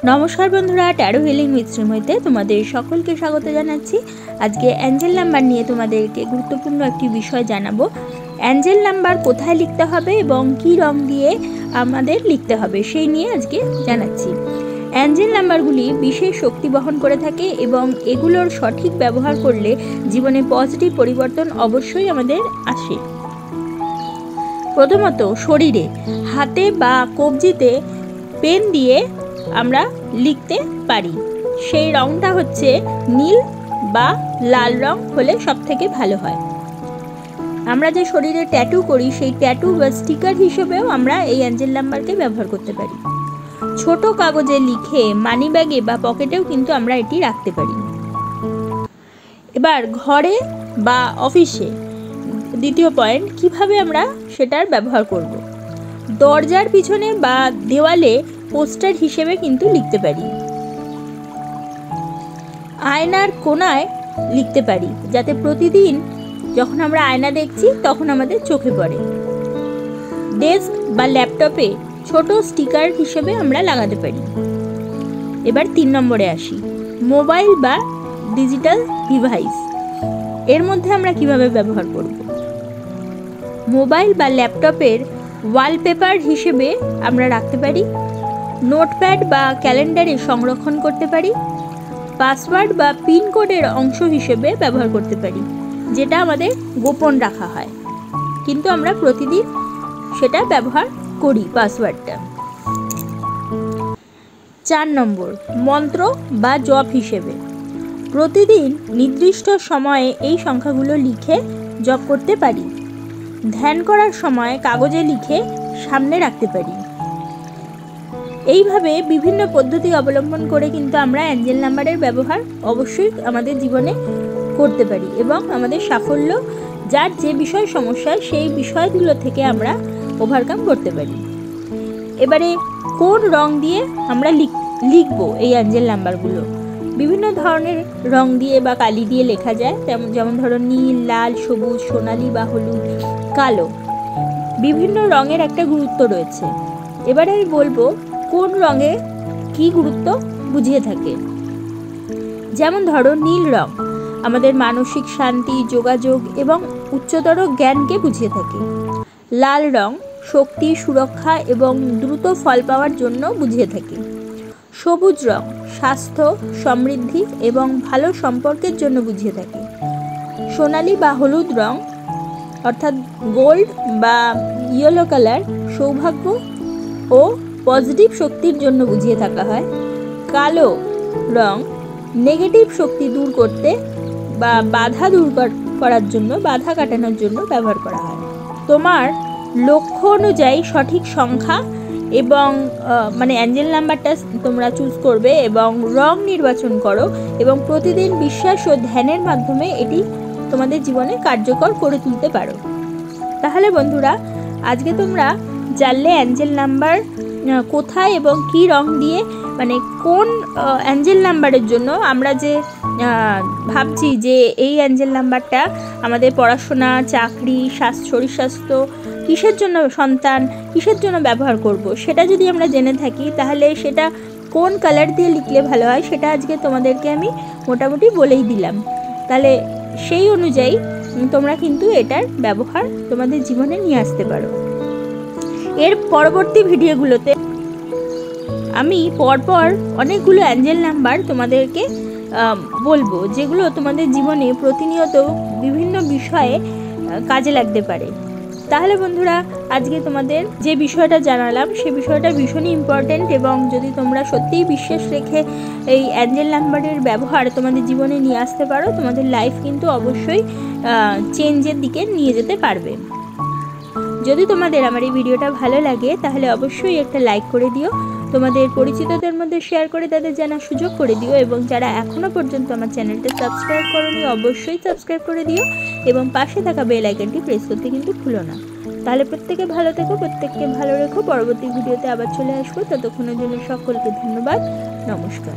नमस्कार बंधुरा tarot healing with श्रीमयीते तुम्हादेर सकलके स्वागत जानाच्छि। आजके एंजेल नम्बर निये तुम्हादेरके गुरुत्वपूर्ण एकटी विषय जानाबो। एंजेल नम्बर कोथाय लिखते हबे एबं कि रंग दिये आमादेर लिखते हबे सेई निये आजके जानाच्छि। एंजेल नम्बरगुली विशेष शक्ति बहन करे थाके एबं एगुलोर सठिक व्यवहार करले जीवने पजिटिव परिवर्तन अवश्यई आमादेर आसे। प्रथमत शरीरे हाथे बा कब्जिते पेन दिए আমরা লিখতে পারি। সেই রংটা হচ্ছে নীল বা লাল রং হলে সবথেকে ভালো হয়। আমরা যে শরীরে ট্যাটু করি সেই ট্যাটু বা স্টিকার হিসেবেও আমরা এই অ্যাঞ্জেল নাম্বারকে ব্যবহার করতে পারি। ছোট কাগজে লিখে মানি ব্যাগে বা পকেটেও কিন্তু আমরা এটি রাখতে পারি। এবার ঘরে বা অফিসে দ্বিতীয় পয়েন্ট কিভাবে আমরা সেটার ব্যবহার করব। দরজার পিছনে বা দেওয়ালে পোস্টার হিসেবে কিন্তু লিখতে পারি। আয়নার কোণায় লিখতে পারি যাতে প্রতিদিন যখন আমরা আয়না দেখছি তখন আমাদের চোখে পড়ে। ডেস্ক বা ল্যাপটপে ছোট স্টিকার হিসেবে আমরা লাগাতে পারি। এবার 3 নম্বরে আসি, মোবাইল বা ডিজিটাল ডিভাইস। এর মধ্যে আমরা কিভাবে ব্যবহার করব। মোবাইল বা ল্যাপটপের ওয়ালপেপার হিসেবে আমরা রাখতে পারি। নোটপ্যাড বা ক্যালেন্ডারে সংরক্ষণ করতে পারি। পাসওয়ার্ড বা পিন কোডের অংশ হিসেবে ব্যবহার করতে পারি, যেটা আমাদের গোপন রাখা হয় কিন্তু আমরা প্রতিদিন সেটা ব্যবহার করি পাসওয়ার্ডটা। 4 নম্বর, মন্ত্র বা জপ হিসেবে। প্রতিদিন নির্দিষ্ট সময়ে এই সংখ্যাগুলো লিখে জপ করতে পারি। ধ্যান করার সময় কাগজে লিখে সামনে রাখতে পারি। এইভাবে বিভিন্ন পদ্ধতি অবলম্বন করে কিন্তু আমরা অ্যাঞ্জেল নাম্বারের ব্যবহার অবশ্যই আমাদের জীবনে করতে পারি এবং আমাদের সাফল্য যার যে বিষয় সমস্যা সেই বিষয়গুলো থেকে আমরা ওভারকাম করতে পারি। এবারে কোন রং দিয়ে আমরা লিখব এই অ্যাঞ্জেল নাম্বারগুলো। বিভিন্ন ধরনের রং দিয়ে বা কালি দিয়ে লেখা যায়, যেমন ধরো নীল, লাল, সবুজ, সোনালি বা হলুদ, কালো। বিভিন্ন রঙের একটা গুরুত্ব রয়েছে। এবারে আমি বলবো কোন রঙে কি গুরুত্ব বুঝিয়ে থাকে। যেমন ধরো নীল রং আমাদের মানসিক শান্তি, যোগাযোগ এবং উচ্চতর জ্ঞানকে বুঝিয়ে থাকে। লাল রং শক্তি, সুরক্ষা এবং দ্রুত ফল পাওয়ার জন্য বুঝিয়ে থাকে। সবুজ রং স্বাস্থ্য, সমৃদ্ধি এবং ভালো সম্পর্কের জন্য বুঝিয়ে থাকে। সোনালি বা হলুদ রং অর্থাৎ গোল্ড বা ইয়েলো কালার সৌভাগ্য ও পজিটিভ শক্তির জন্য বুঝিয়ে থাকা হয়। কালো রং নেগেটিভ শক্তি দূর করতে বা বাধা দূর করার জন্য, বাধা কাটানোর জন্য ব্যবহার করা হয়। তোমার লক্ষ্য অনুযায়ী সঠিক সংখ্যা এবং অ্যাঞ্জেল নাম্বারটা তোমরা চুজ করবে এবং রং নির্বাচন করো এবং প্রতিদিন বিশ্বাস ও ধ্যানের মাধ্যমে এটি তোমাদের জীবনে কার্যকর করে তুলতে পারো। তাহলে বন্ধুরা আজকে তোমরা জানলে অ্যাঞ্জেল নাম্বার কোথায় এবং কি রং দিয়ে, কোন অ্যাঞ্জেল নাম্বারের জন্য আমরা যে ভাবছি যে এই অ্যাঞ্জেল নাম্বারটা আমাদের পড়াশোনা, চাকরি, শরীর স্বাস্থ্য, কিসের জন্য, সন্তান, কিসের জন্য ব্যবহার করব সেটা যদি আমরা জেনে থাকি তাহলে সেটা কোন কালার দিয়ে লিখলে ভালো হয় সেটা আজকে তোমাদেরকে আমি মোটামুটি বলেই দিলাম। তাহলে সেই অনুযায়ী তোমরা কিন্তু এটার ব্যবহার তোমাদের জীবনে নিয়ে আসতে পারো। এর পরবর্তী ভিডিওগুলোতে আমি পরপর অনেকগুলো অ্যাঞ্জেল নাম্বার তোমাদেরকে বলবো যেগুলো তোমাদের জীবনে প্রতিনিয়ত বিভিন্ন বিষয়ে কাজে লাগতে পারে। তাহলে বন্ধুরা আজকে তোমাদের যে বিষয়টা জানালাম সে বিষয়টা ভীষণই ইম্পর্ট্যান্ট এবং যদি তোমরা সত্যিই বিশ্বাস রেখে এই অ্যাঞ্জেল নাম্বারের ব্যবহার তোমাদের জীবনে নিয়ে আসতে পারো তোমাদের লাইফ কিন্তু অবশ্যই চেঞ্জের দিকে নিয়ে যেতে পারবে। যদি তোমাদের আমার এই ভিডিওটা ভালো লাগে তাহলে অবশ্যই একটা লাইক করে দিও, তোমাদের পরিচিতদের মধ্যে শেয়ার করে তাদের জানার সুযোগ করে দিও এবং যারা এখনও পর্যন্ত আমার চ্যানেলটা সাবস্ক্রাইব করোনি অবশ্যই সাবস্ক্রাইব করে দিও এবং পাশে থাকা বেল আইকনটি প্রেস করতে কিন্তু ভুলো না। তাহলে প্রত্যেকে ভালো থেকো, প্রত্যেককে ভালো রেখো। পরবর্তী ভিডিওতে আবার চলে আসবো, ততক্ষণের জন্য সকলকে ধন্যবাদ। নমস্কার।